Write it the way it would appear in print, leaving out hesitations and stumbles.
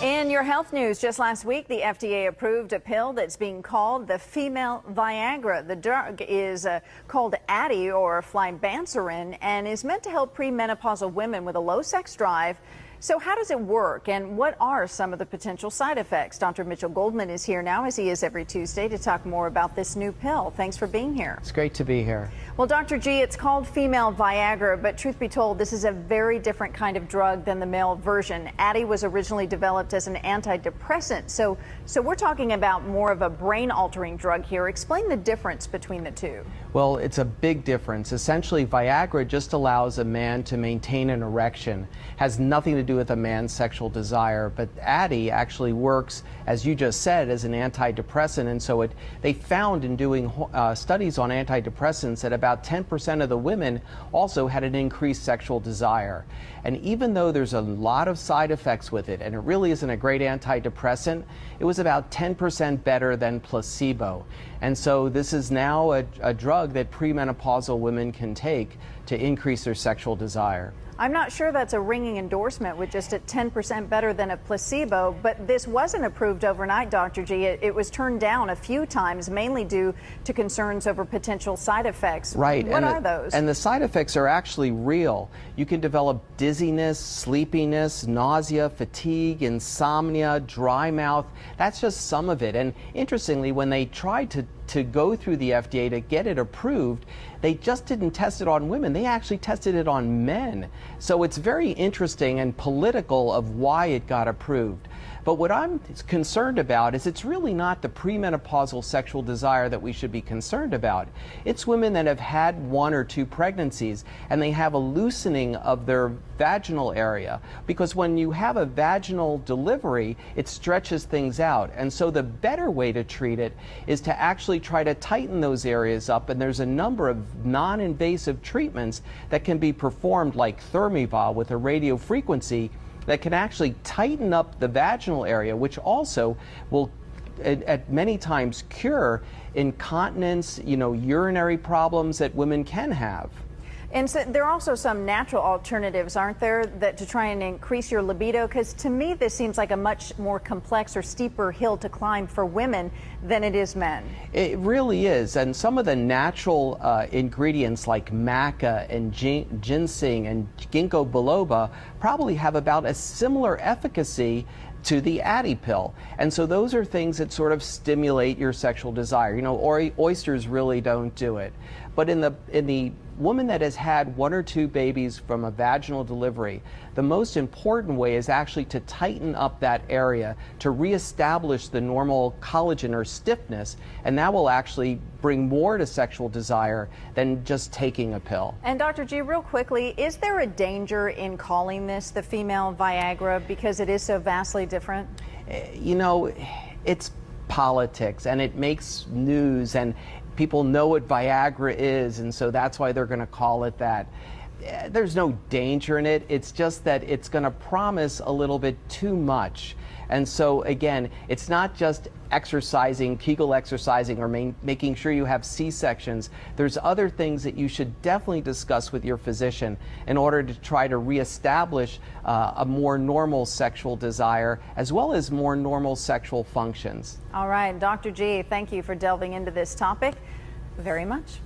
In your health news, just last week, the FDA approved a pill that's being called the Female Viagra. The drug is called Addyi or flibanserin and is meant to help premenopausal women with a low sex drive. So how does it work and what are some of the potential side effects? Dr. Mitchell Goldman is here now, as he is every Tuesday, to talk more about this new pill. Thanks for being here. It's great to be here. Well, Dr. G, it's called Female Viagra, but truth be told, this is a very different kind of drug than the male version. Addyi was originally developed as an antidepressant, so we're talking about more of a brain-altering drug here. Explain the difference between the two. Well, it's a big difference. Essentially, Viagra just allows a man to maintain an erection. Has nothing to do with a man's sexual desire, but Addyi actually works, as you just said, as an antidepressant, and so they found in doing studies on antidepressants that about 10% of the women also had an increased sexual desire. And even though there's a lot of side effects with it, and it really isn't a great antidepressant, it was about 10% better than placebo. And so this is now a drug that premenopausal women can take to increase their sexual desire. I'm not sure that's a ringing endorsement with just at 10% better than a placebo, but this wasn't approved overnight, Dr. G. It was turned down a few times, mainly due to concerns over potential side effects. Right. What are those? And the side effects are actually real. You can develop dizziness, sleepiness, nausea, fatigue, insomnia, dry mouth. That's just some of it. And interestingly, when they tried to go through the FDA to get it approved, they just didn't test it on women. They actually tested it on men. So it's very interesting and political of why it got approved. But what I'm concerned about is it's really not the premenopausal sexual desire that we should be concerned about. It's women that have had 1 or 2 pregnancies and they have a loosening of their vaginal area, because when you have a vaginal delivery, it stretches things out. And so the better way to treat it is to actually try to tighten those areas up, and there's a number of non-invasive treatments that can be performed, like ThermiVA with a radio frequency, that can actually tighten up the vaginal area, which also will at many times cure incontinence, urinary problems that women can have. And so there are also some natural alternatives, aren't there, that to try and increase your libido? Because to me, this seems like a much more complex or steeper hill to climb for women than it is men. It really is. And some of the natural ingredients like maca and ginseng and ginkgo biloba probably have about a similar efficacy to the Addyi pill. And so those are things that sort of stimulate your sexual desire. Oysters really don't do it. But in the woman that has had 1 or 2 babies from a vaginal delivery, the most important way is actually to tighten up that area to reestablish the normal collagen or stiffness, and that will actually bring more to sexual desire than just taking a pill. And Dr. G, real quickly, is there a danger in calling this the Female Viagra because it is so vastly different? It's politics and it makes news, and people know what Viagra is, and so that's why they're going to call it that. There's no danger in it. It's just that it's going to promise a little bit too much. And so again, it's not just exercising, Kegel exercising, or making sure you have C-sections. There's other things that you should definitely discuss with your physician in order to try to reestablish a more normal sexual desire as well as more normal sexual functions. All right, Dr. G, thank you for delving into this topic very much.